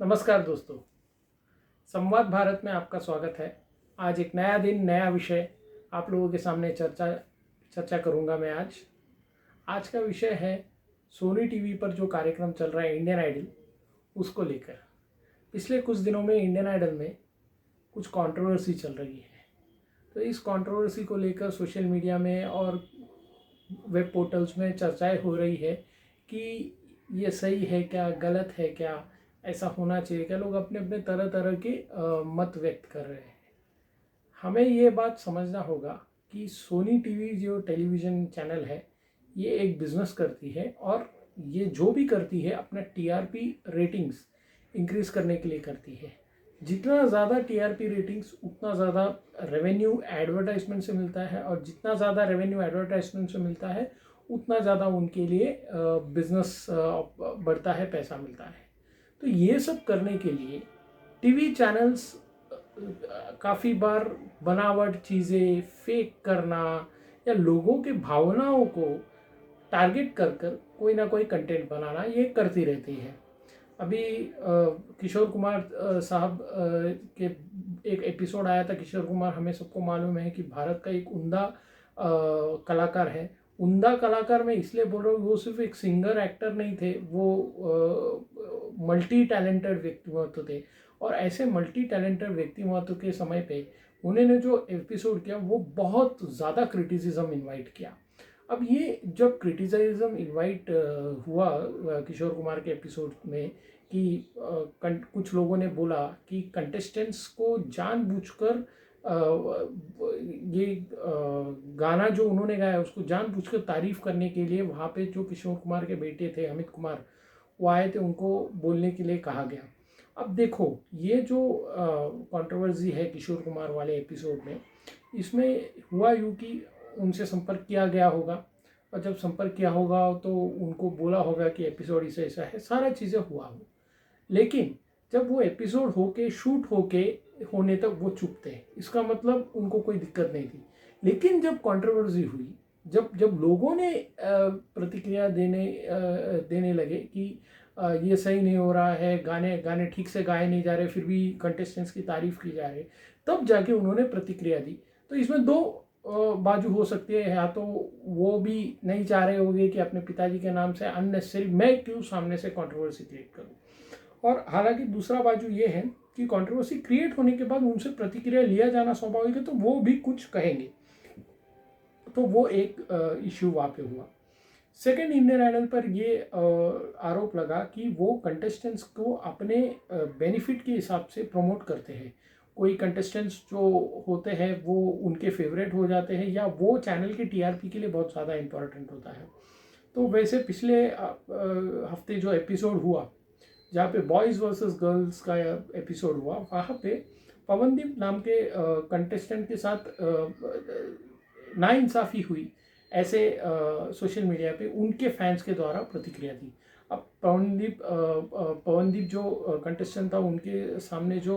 नमस्कार दोस्तों, संवाद भारत में आपका स्वागत है। आज एक नया दिन, नया विषय आप लोगों के सामने चर्चा करूंगा मैं आज का विषय है सोनी टीवी पर जो कार्यक्रम चल रहा है इंडियन आइडल, उसको लेकर। पिछले कुछ दिनों में इंडियन आइडल में कुछ कंट्रोवर्सी चल रही है। तो इस कंट्रोवर्सी को लेकर सोशल मीडिया में और वेब पोर्टल्स में चर्चाएं हो रही है कि ये सही है क्या, गलत है क्या, ऐसा होना चाहिए क्या। लोग अपने अपने तरह तरह के मत व्यक्त कर रहे हैं। हमें ये बात समझना होगा कि सोनी टीवी जो टेलीविज़न चैनल है, ये एक बिज़नेस करती है और ये जो भी करती है अपना टीआरपी रेटिंग्स इंक्रीज़ करने के लिए करती है। जितना ज़्यादा टीआरपी रेटिंग्स उतना ज़्यादा रेवेन्यू एडवर्टाइजमेंट से मिलता है, और जितना ज़्यादा रेवेन्यू एडवर्टाइजमेंट से मिलता है उतना ज़्यादा उनके लिए बिज़नेस बढ़ता है, पैसा मिलता है। तो ये सब करने के लिए टीवी चैनल्स काफ़ी बार बनावट चीज़ें, फेक करना या लोगों के भावनाओं को टारगेट कर कर कोई ना कोई कंटेंट बनाना ये करती रहती है। अभी किशोर कुमार साहब के एक एपिसोड आया था। किशोर कुमार हमें सबको मालूम है कि भारत का एक उम्दा कलाकार है। उम्दा कलाकार मैं इसलिए बोल रहा हूँ, वो सिर्फ एक सिंगर एक्टर नहीं थे, वो मल्टी टैलेंटेड व्यक्तित्व थे। और ऐसे मल्टी टैलेंटेड व्यक्तित्व के समय पे उन्होंने जो एपिसोड किया वो बहुत ज़्यादा क्रिटिसिज्म इनवाइट किया। अब ये जब क्रिटिसिज्म इनवाइट हुआ किशोर कुमार के एपिसोड में कि कुछ लोगों ने बोला कि कंटेस्टेंट्स को जानबूझकर ये गाना जो उन्होंने गाया उसको जानबूझकर तारीफ करने के लिए वहाँ पे जो किशोर कुमार के बेटे थे अमित कुमार, वो आए थे, उनको बोलने के लिए कहा गया। अब देखो, ये जो कंट्रोवर्सी है किशोर कुमार वाले एपिसोड में, इसमें हुआ यूँ कि उनसे संपर्क किया गया होगा, और जब संपर्क किया होगा तो उनको बोला होगा कि एपिसोड ऐसा ऐसा है, सारा चीज़ें हुआ हो। लेकिन जब वो एपिसोड होके शूट होके होने तक वो चुप थे, इसका मतलब उनको कोई दिक्कत नहीं थी। लेकिन जब कंट्रोवर्सी हुई, जब जब लोगों ने प्रतिक्रिया देने लगे कि ये सही नहीं हो रहा है, गाने गाने ठीक से गाए नहीं जा रहे, फिर भी कंटेस्टेंट्स की तारीफ की जा रही, तब जाके उन्होंने प्रतिक्रिया दी। तो इसमें दो बाजू हो सकती है। या तो वो भी नहीं चाह रहे होंगे कि अपने पिताजी के नाम से अननेसेसरी मैं क्यों सामने से कंट्रोवर्सी क्रिएट करूं, और हालांकि दूसरा बाजू ये है कि कंट्रोवर्सी क्रिएट होने के बाद उनसे प्रतिक्रिया लिया जाना स्वाभाविक है, तो वो भी कुछ कहेंगे। तो वो एक इश्यू वहाँ पे हुआ। सेकेंड, इंडियन आइडल पर ये आरोप लगा कि वो कंटेस्टेंट्स को अपने बेनिफिट के हिसाब से प्रमोट करते हैं। कोई कंटेस्टेंट्स जो होते हैं वो उनके फेवरेट हो जाते हैं, या वो चैनल के टीआरपी के लिए बहुत ज़्यादा इम्पोर्टेंट होता है। तो वैसे पिछले हफ्ते जो एपिसोड हुआ, जहाँ पे बॉयज़ वर्सेस गर्ल्स का एपिसोड हुआ, वहाँ पे पवनदीप नाम के कंटेस्टेंट के साथ नाइंसाफ़ी हुई, ऐसे सोशल मीडिया पे उनके फैंस के द्वारा प्रतिक्रिया दी। अब पवनदीप जो कंटेस्टेंट था, उनके सामने जो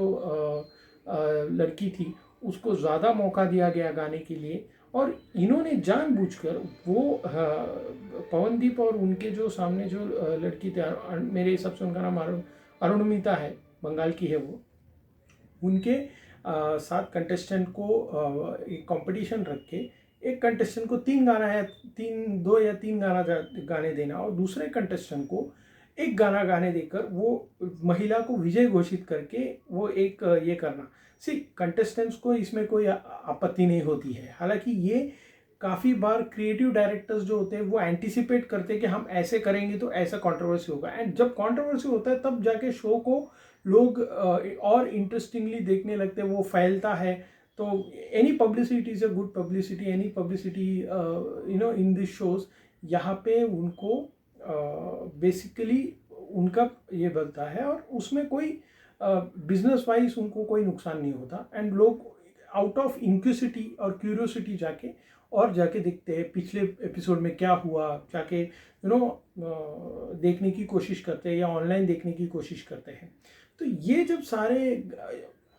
लड़की थी उसको ज़्यादा मौका दिया गया गाने के लिए, और इन्होंने जानबूझकर वो पवनदीप और उनके जो सामने जो लड़की थे, मेरे हिसाब से उनका नाम अरुणमिता है, बंगाल की है वो, उनके साथ कंटेस्टेंट को एक कंपटीशन रख के एक कंटेस्टेंट को दो या तीन गाने देना, और दूसरे कंटेस्टेंट को एक गाना गाने देकर वो महिला को विजय घोषित करके वो एक ये करना। कंटेस्टेंट्स को इसमें कोई आपत्ति नहीं होती है। हालांकि ये काफ़ी बार क्रिएटिव डायरेक्टर्स जो होते हैं वो एंटिसिपेट करते हैं कि हम ऐसे करेंगे तो ऐसा कंट्रोवर्सी होगा, एंड जब कंट्रोवर्सी होता है तब जाके शो को लोग और इंटरेस्टिंगली देखने लगते हैं, वो फैलता है। तो any publicity is a good publicity, any publicity in this shows, यहाँ पे उनको बेसिकली उनका ये बनता है, और उसमें कोई बिजनेस वाइज उनको कोई नुकसान नहीं होता, एंड लोग आउट ऑफ इंक्यूसिटी और क्यूरियोसिटी जाके देखते हैं पिछले एपिसोड में क्या हुआ, जाके देखने की कोशिश करते हैं या ऑनलाइन देखने की कोशिश करते हैं। तो ये जब सारे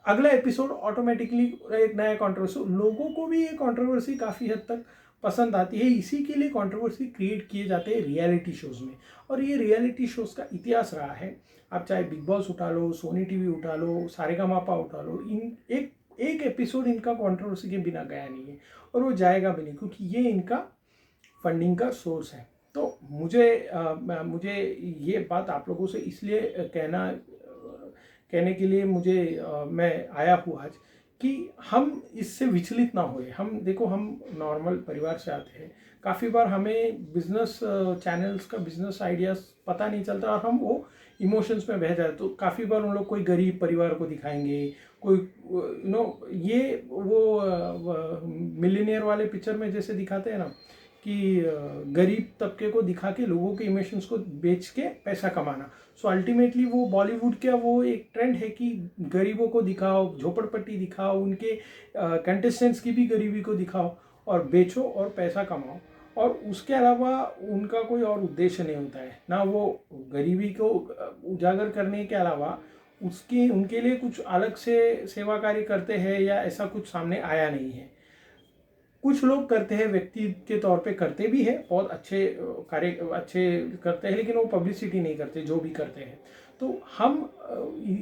अगला एपिसोड ऑटोमेटिकली एक नया कंट्रोवर्सी, लोगों को भी ये कंट्रोवर्सी काफ़ी हद तक पसंद आती है। इसी के लिए कंट्रोवर्सी क्रिएट किए जाते हैं रियलिटी शोज़ में, और ये रियलिटी शोज़ का इतिहास रहा है। आप चाहे बिग बॉस उठा लो, सोनी टीवी उठा लो, सारेगामापा उठा लो, इन एक एक एपिसोड इनका कंट्रोवर्सी के बिना गया नहीं है, और वो जाएगा भी नहीं, क्योंकि ये इनका फंडिंग का सोर्स है। तो मुझे ये बात आप लोगों से इसलिए कहने के लिए मैं आया हूँ आज, कि हम इससे विचलित ना होए। हम देखो, हम नॉर्मल परिवार से आते हैं, काफ़ी बार हमें बिजनेस चैनल्स का बिजनेस आइडियाज़ पता नहीं चलता, और हम वो इमोशंस में बह जाते। तो काफ़ी बार उन लोग कोई गरीब परिवार को दिखाएंगे, कोई ये वो मिलीनियर वाले पिक्चर में जैसे दिखाते हैं ना, कि गरीब तबके को दिखा के लोगों के इमोशंस को बेच के पैसा कमाना। सो अल्टीमेटली वो बॉलीवुड का वो एक ट्रेंड है कि गरीबों को दिखाओ, झोपड़पट्टी दिखाओ, उनके कंटेस्टेंट्स की भी गरीबी को दिखाओ और बेचो और पैसा कमाओ, और उसके अलावा उनका कोई और उद्देश्य नहीं होता है ना। वो गरीबी को उजागर करने के अलावा उनके लिए कुछ अलग से सेवा कार्य करते हैं, या ऐसा कुछ सामने आया नहीं है। कुछ लोग करते हैं, व्यक्ति के तौर पे करते भी हैं, बहुत अच्छे कार्य अच्छे करते हैं, लेकिन वो पब्लिसिटी नहीं करते जो भी करते हैं। तो हम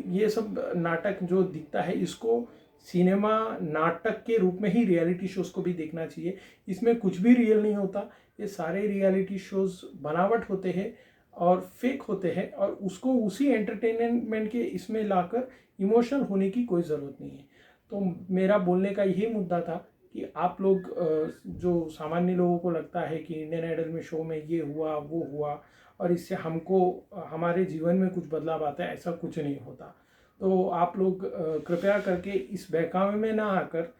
ये सब नाटक जो दिखता है, इसको सिनेमा नाटक के रूप में ही रियलिटी शोज़ को भी देखना चाहिए। इसमें कुछ भी रियल नहीं होता, ये सारे रियलिटी शोज़ बनावट होते हैं और फेक होते हैं, और उसको उसी एंटरटेनमेंट के इसमें लाकर इमोशनल होने की कोई ज़रूरत नहीं है। तो मेरा बोलने का यही मुद्दा था कि आप लोग जो सामान्य लोगों को लगता है कि इंडियन आइडल में शो में ये हुआ वो हुआ और इससे हमको हमारे जीवन में कुछ बदलाव आता है, ऐसा कुछ नहीं होता। तो आप लोग कृपया करके इस बहकावे में ना आकर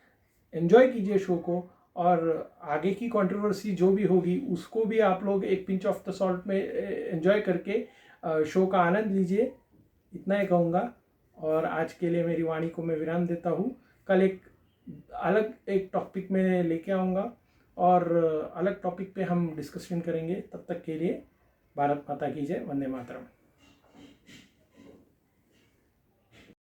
एंजॉय कीजिए शो को, और आगे की कंट्रोवर्सी जो भी होगी उसको भी आप लोग एक पिंच ऑफ द सॉल्ट में एंजॉय करके शो का आनंद लीजिए। इतना ही कहूँगा, और आज के लिए मेरी वाणी को मैं विराम देता हूँ। कल एक टॉपिक में लेके आऊँगा, और अलग टॉपिक पे हम डिस्कशन करेंगे। तब तक के लिए भारत माता की जय, वंदे मातरम।